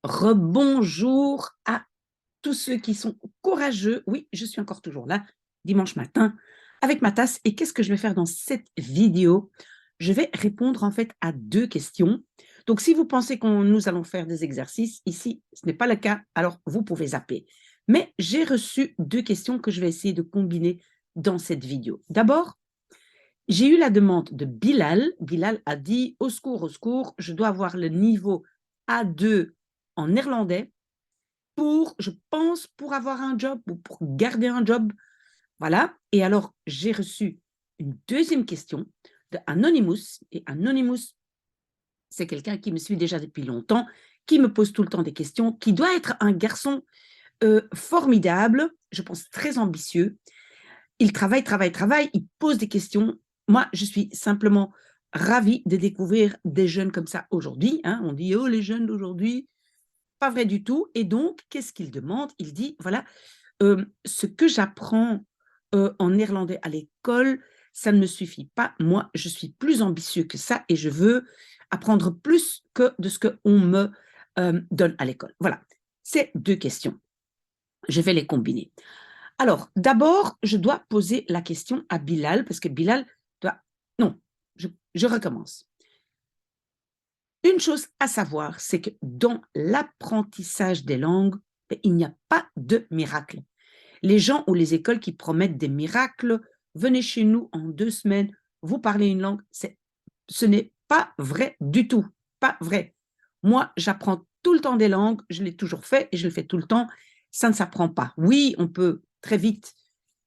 Rebonjour à tous ceux qui sont courageux. Oui, je suis encore toujours là, dimanche matin, avec ma tasse. Et qu'est-ce que je vais faire dans cette vidéo? Je vais répondre en fait à deux questions. Donc, si vous pensez que nous allons faire des exercices, ici, ce n'est pas le cas, alors vous pouvez zapper. Mais j'ai reçu deux questions que je vais essayer de combiner dans cette vidéo. D'abord, j'ai eu la demande de Bilal. Bilal a dit, au secours, je dois avoir le niveau A2 en néerlandais je pense, pour avoir un job ou pour garder un job. Voilà. Et alors, j'ai reçu une deuxième question de Anonymous. Et Anonymous, c'est quelqu'un qui me suit déjà depuis longtemps, qui me pose tout le temps des questions, qui doit être un garçon formidable, je pense très ambitieux. Il travaille, il pose des questions. Moi, je suis simplement ravie de découvrir des jeunes comme ça aujourd'hui. Hein. On dit, oh, les jeunes d'aujourd'hui, pas vrai du tout. Et donc, qu'est-ce qu'il demande? Il dit, voilà, ce que j'apprends en néerlandais à l'école, ça ne me suffit pas. Moi, je suis plus ambitieux que ça et je veux apprendre plus que de ce qu'on me donne à l'école. Voilà, c'est deux questions. Je vais les combiner. Alors, d'abord, je dois poser la question à Bilal, parce que Bilal doit... Non, je recommence. Une chose à savoir, c'est que dans l'apprentissage des langues, il n'y a pas de miracle. Les gens ou les écoles qui promettent des miracles, venez chez nous en 2 semaines, vous parlez une langue, ce n'est pas vrai du tout, pas vrai. Moi, j'apprends tout le temps des langues, je l'ai toujours fait et je le fais tout le temps, ça ne s'apprend pas. Oui, on peut très vite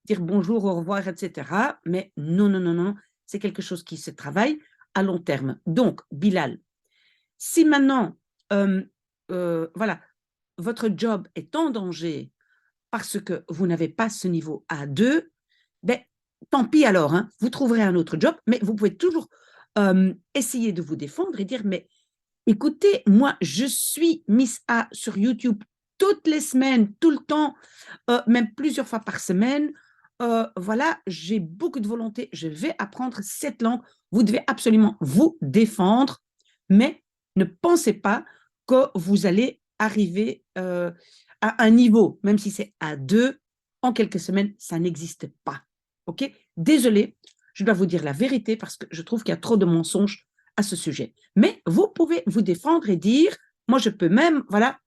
dire bonjour, au revoir, etc. Mais non, c'est quelque chose qui se travaille à long terme. Donc, Bilal, si maintenant, voilà, votre job est en danger parce que vous n'avez pas ce niveau A2, ben, tant pis alors, hein, vous trouverez un autre job, mais vous pouvez toujours essayer de vous défendre et dire, mais écoutez, moi, je suis Miss A sur YouTube toutes les semaines, tout le temps, même plusieurs fois par semaine. Voilà, j'ai beaucoup de volonté, je vais apprendre cette langue. Vous devez absolument vous défendre, mais ne pensez pas que vous allez arriver à un niveau, même si c'est à 2, en quelques semaines, ça n'existe pas. OK? Désolée, je dois vous dire la vérité parce que je trouve qu'il y a trop de mensonges à ce sujet. Mais vous pouvez vous défendre et dire, moi je peux même, voilà,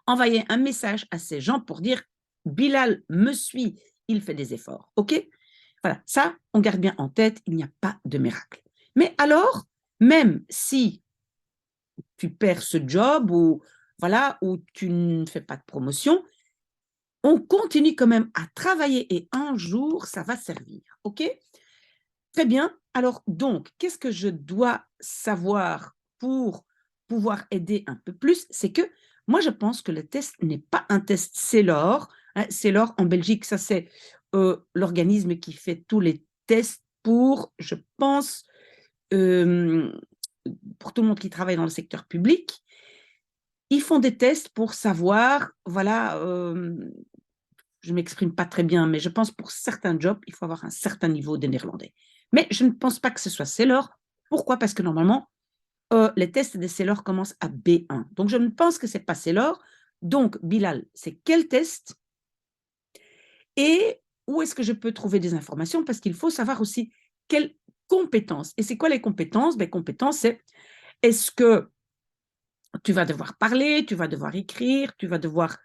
envoyer un message à ces gens pour dire, Bilal me suit, il fait des efforts. OK? Voilà, ça, on garde bien en tête, il n'y a pas de miracle. Mais alors, même si tu perds ce job ou voilà, ou tu ne fais pas de promotion, on continue quand même à travailler et un jour, ça va servir. OK? Très bien. Alors, donc, qu'est-ce que je dois savoir pour pouvoir aider un peu plus? C'est que moi, je pense que le test n'est pas un test CELOR. Hein. CELOR, en Belgique, ça, c'est l'organisme qui fait tous les tests pour, je pense, euh, pour tout le monde qui travaille dans le secteur public. Ils font des tests pour savoir, voilà, je ne m'exprime pas très bien, mais je pense pour certains jobs, il faut avoir un certain niveau de néerlandais. Mais je ne pense pas que ce soit CELOR. Pourquoi? Parce que normalement, les tests des CELOR commencent à B1. Donc, je ne pense que ce n'est pas CELOR. Donc, Bilal, c'est quel test? Et où est-ce que je peux trouver des informations? Parce qu'il faut savoir aussi quelles compétences. Et c'est quoi les compétences? Ben, compétences, c'est est-ce que tu vas devoir parler, tu vas devoir écrire, tu vas devoir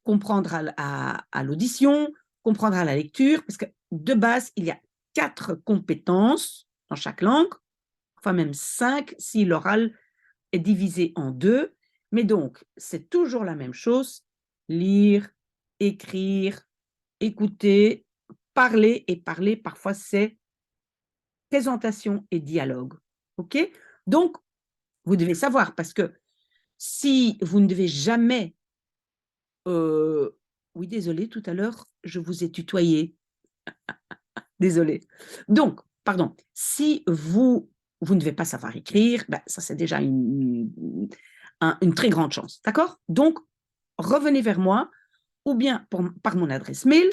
comprendre à l'audition, comprendre à la lecture, parce que de base, il y a 4 compétences dans chaque langue, enfin même 5 si l'oral est divisé en 2. Mais donc, c'est toujours la même chose, lire, écrire, écouter, parler, et parler, parfois c'est présentation et dialogue. OK? Donc, vous devez savoir, parce que si vous ne devez jamais oui, désolé, tout à l'heure, je vous ai tutoyé. Désolé. Donc, pardon, si vous ne devez pas savoir écrire, ben, ça c'est déjà une très grande chance. D'accord? Donc, revenez vers moi, ou bien par mon adresse mail,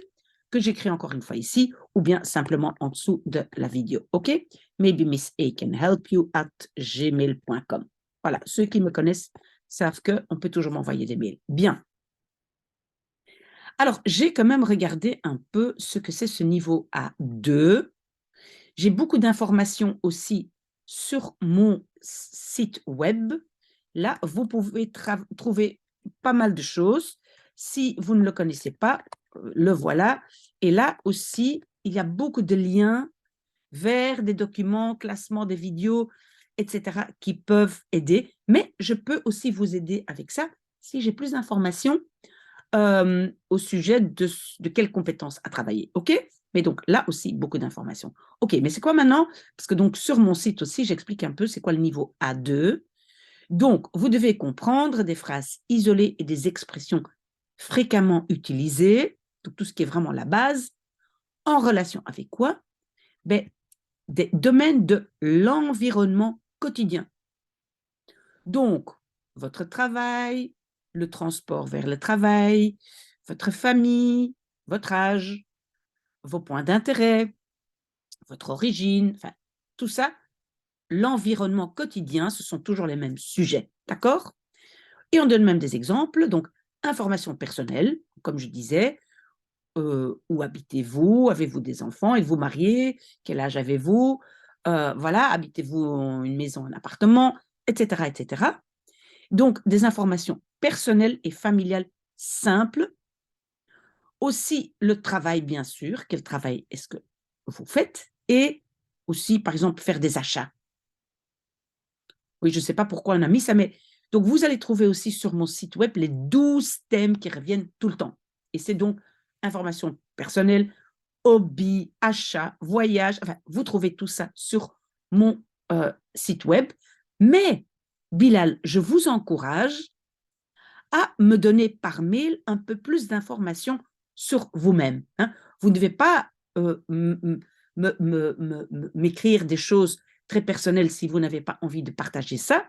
que j'écris encore une fois ici, ou bien simplement en dessous de la vidéo. OK? Maybe Miss A can help you at gmail.com. Voilà, ceux qui me connaissent savent qu'on peut toujours m'envoyer des mails. Bien. Alors, j'ai quand même regardé un peu ce que c'est ce niveau A2. J'ai beaucoup d'informations aussi sur mon site web. Là, vous pouvez trouver pas mal de choses. Si vous ne le connaissez pas, le voilà. Et là aussi, il y a beaucoup de liens vers des documents, classements des vidéos, etc., qui peuvent aider. Mais je peux aussi vous aider avec ça si j'ai plus d'informations au sujet de quelles compétences à travailler. OK? Mais donc là aussi, beaucoup d'informations. OK, mais c'est quoi maintenant? Parce que donc sur mon site aussi, j'explique un peu c'est quoi le niveau A2. Donc, vous devez comprendre des phrases isolées et des expressions fréquemment utilisées, donc tout ce qui est vraiment la base, en relation avec quoi? Ben, des domaines de l'environnement quotidien. Donc, votre travail, le transport vers le travail, votre famille, votre âge, vos points d'intérêt, votre origine, enfin, tout ça, l'environnement quotidien, ce sont toujours les mêmes sujets, d'accord? Et on donne même des exemples, donc information personnelle, comme je disais, où habitez-vous, avez-vous des enfants, êtes-vous marié, quel âge avez-vous, voilà, habitez-vous en une maison, un appartement, etc., etc. Donc, des informations personnelles et familiales simples. Aussi, le travail, bien sûr. Quel travail est-ce que vous faites? Et aussi, par exemple, faire des achats. Oui, je ne sais pas pourquoi on a mis ça, mais donc vous allez trouver aussi sur mon site web les 12 thèmes qui reviennent tout le temps. Et c'est donc information personnelle, hobby, achat, voyage. Enfin, vous trouvez tout ça sur mon site web. Mais, Bilal, je vous encourage à me donner par mail un peu plus d'informations sur vous-même. Hein. Vous ne devez pas m'écrire des choses très personnelles si vous n'avez pas envie de partager ça.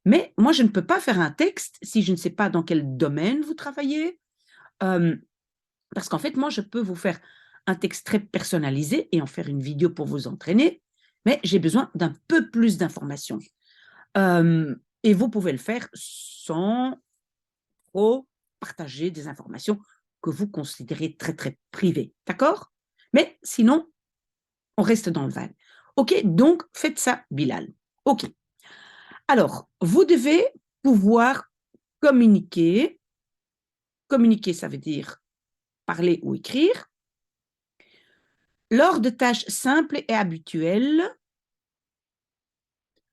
Mais moi, je ne peux pas faire un texte si je ne sais pas dans quel domaine vous travaillez. Euh, Parce qu'en fait, moi, je peux vous faire un texte très personnalisé et en faire une vidéo pour vous entraîner, mais j'ai besoin d'un peu plus d'informations. Et vous pouvez le faire sans trop partager des informations que vous considérez très, très privées. D'accord? Mais sinon, on reste dans le van. OK? Donc, faites ça, Bilal. OK. Alors, vous devez pouvoir communiquer. Communiquer, ça veut dire parler ou écrire. Lors de tâches simples et habituelles,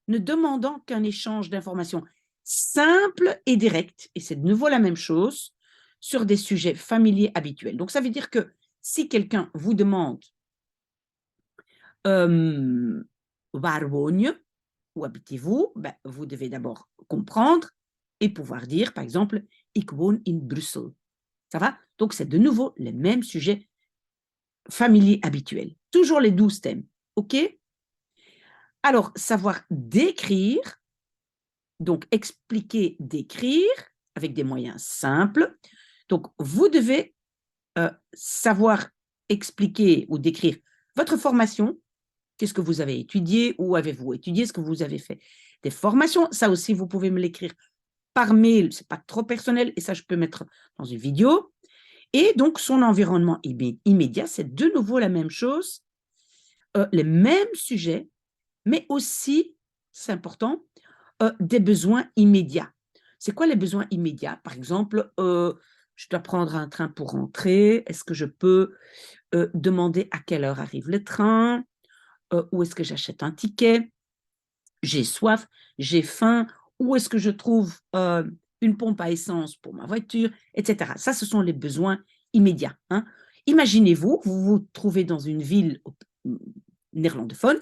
ne demandant qu'un échange d'informations simple et direct, et c'est de nouveau la même chose, sur des sujets familiers habituels. Donc, ça veut dire que si quelqu'un vous demande waar woon je, où habitez-vous, ben, vous devez d'abord comprendre et pouvoir dire, par exemple, ik woon in Bruxelles. Ça va? Donc, c'est de nouveau les mêmes sujets familiers habituels. Toujours les 12 thèmes. OK? Alors, savoir décrire, donc expliquer, décrire avec des moyens simples. Donc, vous devez savoir expliquer ou décrire votre formation. Qu'est-ce que vous avez étudié? Où avez-vous étudié? Ce que vous avez fait des formations? Ça aussi, vous pouvez me l'écrire par mail. Ce n'est pas trop personnel et ça, je peux mettre dans une vidéo. Et donc, son environnement immédiat, c'est de nouveau la même chose, les mêmes sujets, mais aussi, c'est important, des besoins immédiats. C'est quoi les besoins immédiats? Par exemple, je dois prendre un train pour rentrer. Est-ce que je peux demander à quelle heure arrive le train? Où est-ce que j'achète un ticket? J'ai soif, j'ai faim. Où est-ce que je trouve une pompe à essence pour ma voiture, etc. Ça, ce sont les besoins immédiats. Hein. Imaginez-vous, vous vous trouvez dans une ville néerlandophone,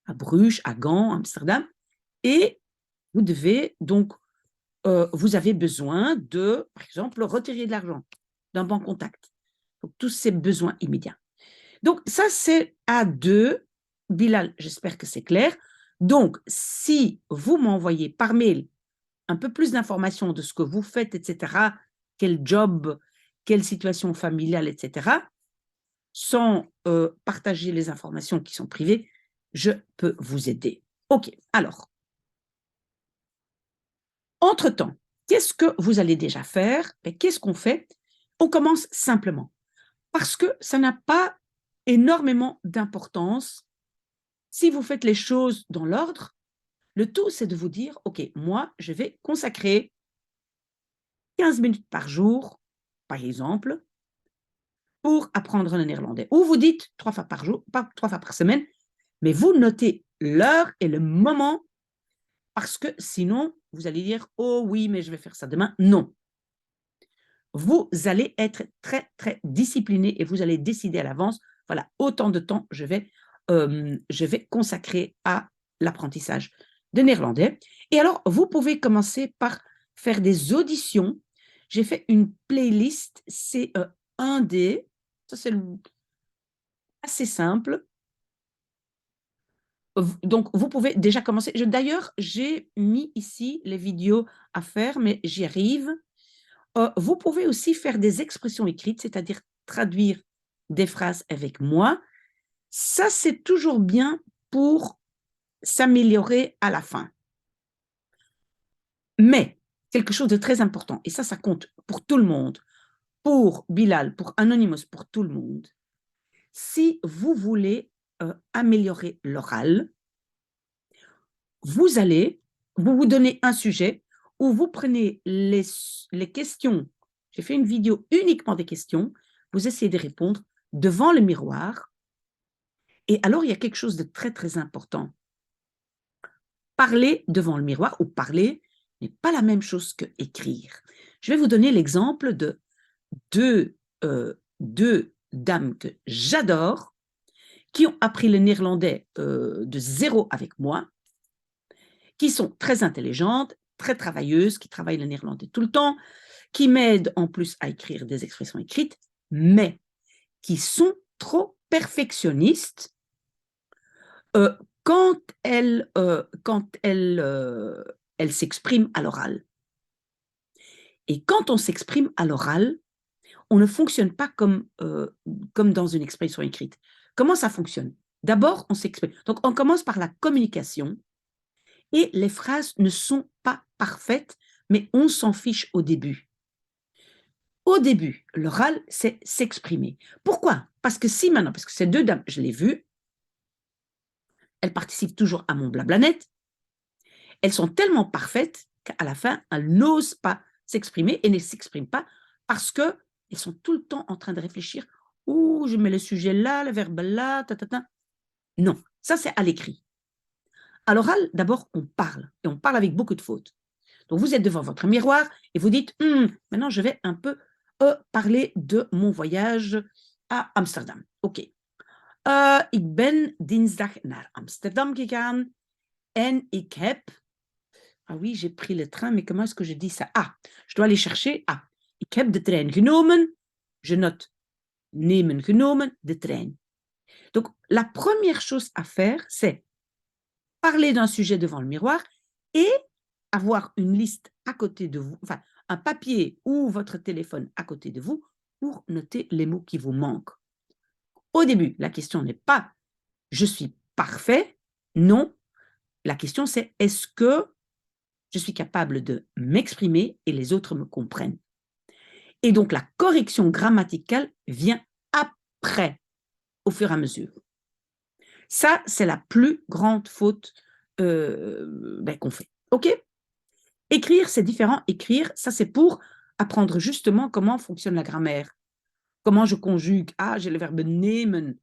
à Bruges, à Gand, à Amsterdam, et vous devez donc, vous avez besoin de, par exemple, retirer de l'argent d'un banc contact. Donc, tous ces besoins immédiats. Donc, ça, c'est A2. Bilal, j'espère que c'est clair. Donc, si vous m'envoyez par mail un peu plus d'informations de ce que vous faites, etc., quel job, quelle situation familiale, etc., sans partager les informations qui sont privées, je peux vous aider. OK, alors, Entre-temps, qu'est-ce que vous allez déjà faire? Et qu'est-ce qu'on fait? On commence simplement. Parce que ça n'a pas énormément d'importance si vous faites les choses dans l'ordre. Le tout, c'est de vous dire, OK, moi, je vais consacrer 15 minutes par jour, par exemple, pour apprendre le néerlandais. Ou vous dites 3 fois par jour, pas 3 fois par semaine, mais vous notez l'heure et le moment, parce que sinon, vous allez dire, oh oui, mais je vais faire ça demain. Non. Vous allez être très, très discipliné et vous allez décider à l'avance, voilà, autant de temps je vais consacrer à l'apprentissage de néerlandais. Et alors, vous pouvez commencer par faire des auditions. J'ai fait une playlist, c'est 1D, ça c'est assez simple. Donc, vous pouvez déjà commencer. D'ailleurs, j'ai mis ici les vidéos à faire, mais j'y arrive. Vous pouvez aussi faire des expressions écrites, c'est-à-dire traduire des phrases avec moi. Ça, c'est toujours bien pour s'améliorer à la fin. Mais, quelque chose de très important, et ça compte pour tout le monde, pour Bilal, pour Anonymous, pour tout le monde. Si vous voulez améliorer l'oral, vous vous donnez un sujet où vous prenez les questions. J'ai fait une vidéo uniquement des questions. Vous essayez de répondre devant le miroir. Et alors, il y a quelque chose de très, très important. Parler devant le miroir ou parler n'est pas la même chose que écrire. Je vais vous donner l'exemple de deux dames que j'adore qui ont appris le néerlandais de zéro avec moi, qui sont très intelligentes, très travailleuses, qui travaillent le néerlandais tout le temps, qui m'aident en plus à écrire des expressions écrites, mais qui sont trop perfectionnistes quand elles s'expriment à l'oral. Et quand on s'exprime à l'oral, on ne fonctionne pas comme dans une expression écrite. Comment ça fonctionne? D'abord, on s'exprime. Donc, on commence par la communication et les phrases ne sont pas parfaites, mais on s'en fiche au début. Au début, l'oral, c'est s'exprimer. Pourquoi? Parce que ces deux dames, je l'ai vues, elles participent toujours à mon blablanet, elles sont tellement parfaites qu'à la fin, elles n'osent pas s'exprimer et ne s'expriment pas parce qu'elles sont tout le temps en train de réfléchir. Ouh, je mets le sujet là, le verbe là, ta. Non, ça c'est à l'écrit. À l'oral, d'abord, on parle et on parle avec beaucoup de fautes. Donc, vous êtes devant votre miroir et vous dites, maintenant, je vais un peu parler de mon voyage à Amsterdam. OK. Ik ben dinsdag naar Amsterdam gegaan en ik heb... Ah oui, j'ai pris le train, mais comment est-ce que je dis ça? Ah, je dois aller chercher. Ah, ik heb de trein genomen. Je note nemen genomen, de trein. Donc, la première chose à faire, c'est parler d'un sujet devant le miroir et avoir une liste à côté de vous, enfin, un papier ou votre téléphone à côté de vous pour noter les mots qui vous manquent. Au début, la question n'est pas « je suis parfait », non. La question, c'est « est-ce que je suis capable de m'exprimer et les autres me comprennent ?» Et donc, la correction grammaticale vient après, au fur et à mesure. Ça, c'est la plus grande faute qu'on fait. OK? Écrire, c'est différent. Écrire, ça, c'est pour apprendre justement comment fonctionne la grammaire. Comment je conjugue. Ah, j'ai le verbe nemen.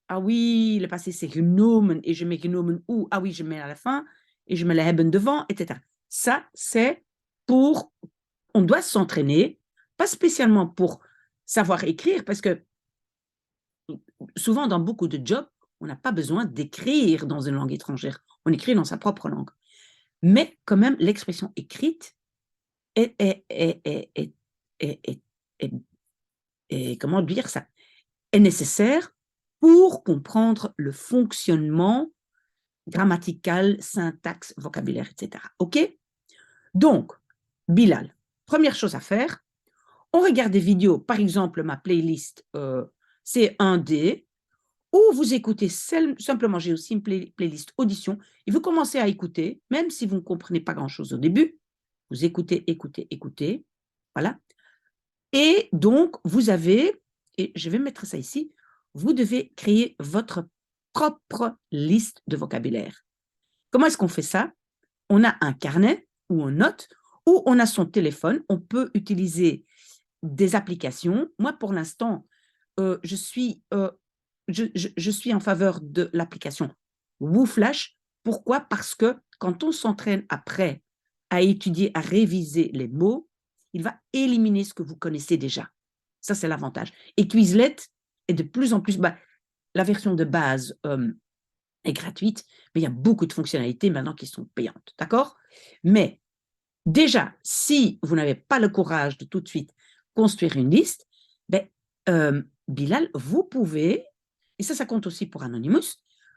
Ah oui, le passé, c'est genomen. Et je mets genomen où? Ah oui, je mets à la fin. Et je mets le hebben devant, etc. Ça, c'est pour... On doit s'entraîner, pas spécialement pour savoir écrire, parce que souvent, dans beaucoup de jobs, on n'a pas besoin d'écrire dans une langue étrangère. On écrit dans sa propre langue. Mais quand même, l'expression écrite comment dire ça, est nécessaire pour comprendre le fonctionnement grammatical, syntaxe, vocabulaire, etc. OK? Donc, Bilal, première chose à faire, on regarde des vidéos, par exemple, ma playlist C1D, ou vous écoutez simplement, j'ai aussi une playlist audition, et vous commencez à écouter, même si vous ne comprenez pas grand-chose au début, Vous écoutez, écoutez, écoutez. Voilà. Et donc, vous avez, et je vais mettre ça ici, vous devez créer votre propre liste de vocabulaire. Comment est-ce qu'on fait ça? On a un carnet ou on note, ou on a son téléphone. On peut utiliser des applications. Moi, pour l'instant, je suis en faveur de l'application WooFlash. Pourquoi? Parce que quand on s'entraîne après à étudier, à réviser les mots, il va éliminer ce que vous connaissez déjà. Ça, c'est l'avantage. Et Quizlet est de plus en plus... la version de base est gratuite, mais il y a beaucoup de fonctionnalités maintenant qui sont payantes. D'accord? Mais déjà, si vous n'avez pas le courage de tout de suite construire une liste, Bilal, vous pouvez, et ça compte aussi pour Anonymous,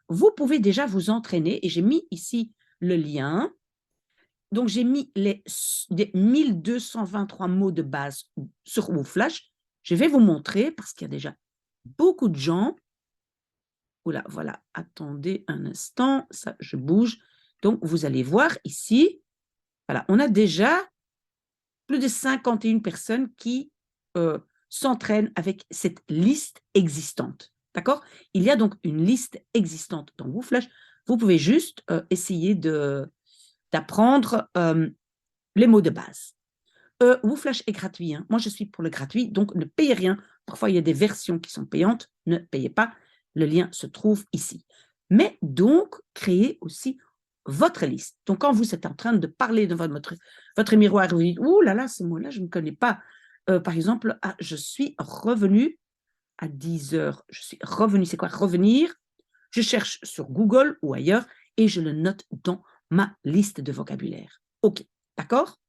vous pouvez déjà vous entraîner, et j'ai mis ici le lien. Donc, j'ai mis les 1223 mots de base sur WooFlash. Je vais vous montrer, parce qu'il y a déjà beaucoup de gens. Oula, voilà, attendez un instant, ça, je bouge. Donc, vous allez voir ici, voilà, on a déjà plus de 51 personnes qui s'entraînent avec cette liste existante. D'accord? Il y a donc une liste existante dans WooFlash. Vous pouvez juste essayer d'apprendre les mots de base. WooFlash est gratuit. Hein. Moi, je suis pour le gratuit, donc ne payez rien. Parfois, il y a des versions qui sont payantes. Ne payez pas. Le lien se trouve ici. Mais donc, créez aussi votre liste. Donc, quand vous êtes en train de parler devant votre miroir, vous dites « Ouh là là, ce mot-là, je ne connais pas. » Par exemple, je suis revenue à 10 heures. Je suis revenue. C'est quoi revenir? Je cherche sur Google ou ailleurs et je le note dans ma liste de vocabulaire. OK, d'accord?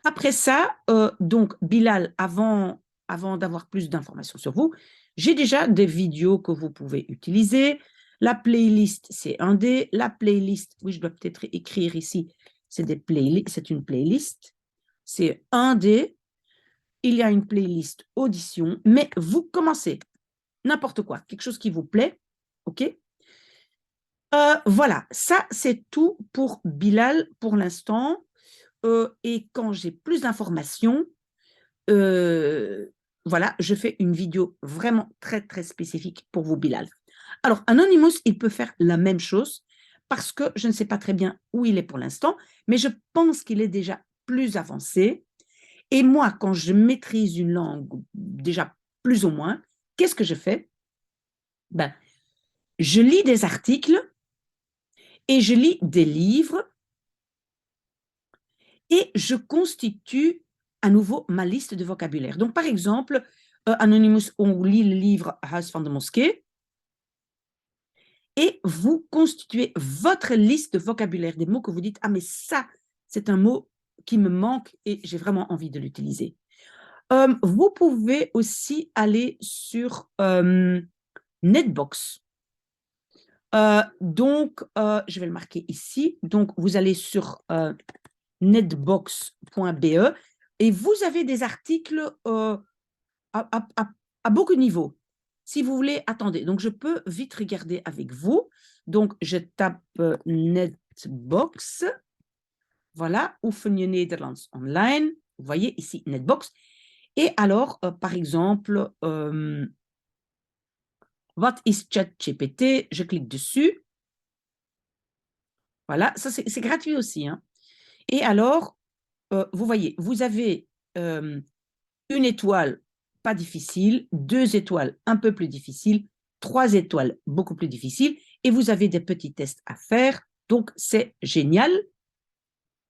Après ça, donc Bilal, avant d'avoir plus d'informations sur vous, j'ai déjà des vidéos que vous pouvez utiliser. La playlist, c'est un D. La playlist, oui, je dois peut-être écrire ici, c'est une playlist. C'est un D. Il y a une playlist audition, mais vous commencez n'importe quoi, quelque chose qui vous plaît, OK? Voilà, ça, c'est tout pour Bilal pour l'instant. Et quand j'ai plus d'informations, voilà, je fais une vidéo vraiment très, très spécifique pour vous, Bilal. Alors, Anonymous, il peut faire la même chose parce que je ne sais pas très bien où il est pour l'instant, mais je pense qu'il est déjà plus avancé. Et moi, quand je maîtrise une langue, déjà plus ou moins, qu'est-ce que je fais? Je lis des articles et je lis des livres et je constitue à nouveau ma liste de vocabulaire. Donc, par exemple, Anonymous, on lit le livre Huis van de Moskee et vous constituez votre liste de vocabulaire, des mots que vous dites, ah mais ça, c'est un mot qui me manque et j'ai vraiment envie de l'utiliser. Vous pouvez aussi aller sur Netbox. Donc, je vais le marquer ici. Donc, vous allez sur netbox.be et vous avez des articles à beaucoup de niveaux. Si vous voulez, attendez, donc je peux vite regarder avec vous. Donc, je tape Netbox, voilà, Oefenen Nederlands online. Vous voyez ici Netbox. Et alors, par exemple, what is ChatGPT? Je clique dessus. Voilà, ça c'est gratuit aussi. Hein. Et alors, vous voyez, vous avez une étoile pas difficile, 2 étoiles un peu plus difficile, 3 étoiles beaucoup plus difficiles, et vous avez des petits tests à faire. Donc, c'est génial.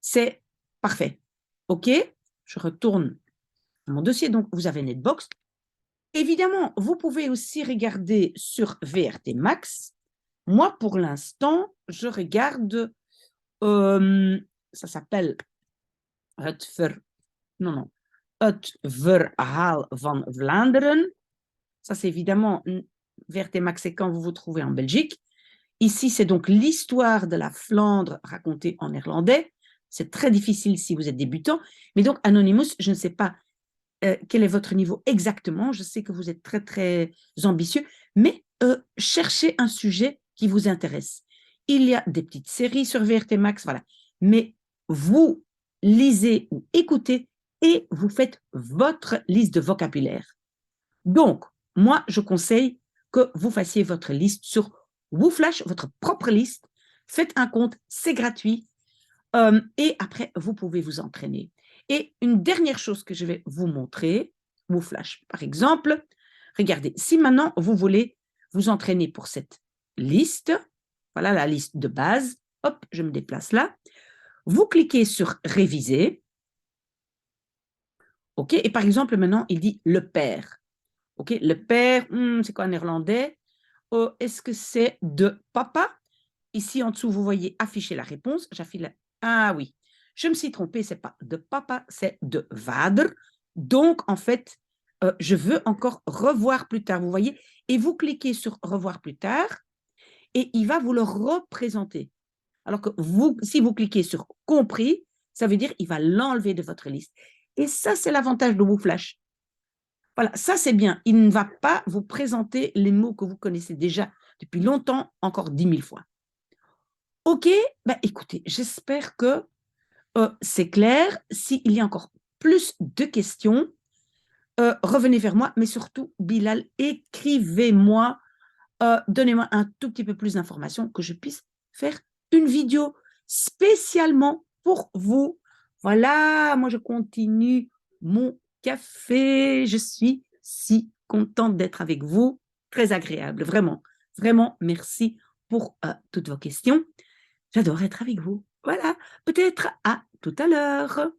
C'est parfait. OK? Je retourne à mon dossier. Donc, vous avez Netbox. Évidemment, vous pouvez aussi regarder sur VRT Max. Moi, pour l'instant, je regarde, ça s'appelle het Verhaal van Vlaanderen. Ça, c'est évidemment VRT Max, c'est quand vous vous trouvez en Belgique. Ici, c'est donc l'histoire de la Flandre racontée en néerlandais. C'est très difficile si vous êtes débutant. Mais donc, Anonymous, je ne sais pas quel est votre niveau exactement. Je sais que vous êtes très, très ambitieux. Mais cherchez un sujet qui vous intéresse. Il y a des petites séries sur VRT Max, voilà. Mais vous lisez ou écoutez et vous faites votre liste de vocabulaire. Donc, moi, je conseille que vous fassiez votre liste sur WooFlash, votre propre liste. Faites un compte, c'est gratuit. Et après, vous pouvez vous entraîner. Et une dernière chose que je vais vous montrer, WooFlash, par exemple, regardez, si maintenant vous voulez vous entraîner pour cette liste, voilà la liste de base, hop, je me déplace là, vous cliquez sur réviser, ok, et par exemple maintenant il dit le père, ok, le père, c'est quoi en néerlandais? Oh, est-ce que c'est de papa? Ici en dessous vous voyez afficher la réponse, ah oui, je me suis trompée, c'est pas de papa, c'est de vader, donc en fait je veux encore revoir plus tard, vous voyez, et vous cliquez sur revoir plus tard et il va vous le représenter. Alors que vous, si vous cliquez sur compris, ça veut dire qu'il va l'enlever de votre liste. Et ça, c'est l'avantage de WooFlash. Voilà, ça c'est bien. Il ne va pas vous présenter les mots que vous connaissez déjà depuis longtemps, encore 10 000 fois. Ok, ben écoutez, j'espère que c'est clair. S'il y a encore plus de questions, revenez vers moi, mais surtout, Bilal, écrivez-moi, donnez-moi un tout petit peu plus d'informations que je puisse faire une vidéo spécialement pour vous. Voilà, moi je continue mon café. Je suis si contente d'être avec vous. Très agréable, vraiment. Vraiment, merci pour toutes vos questions. J'adore être avec vous. Voilà, peut-être à tout à l'heure.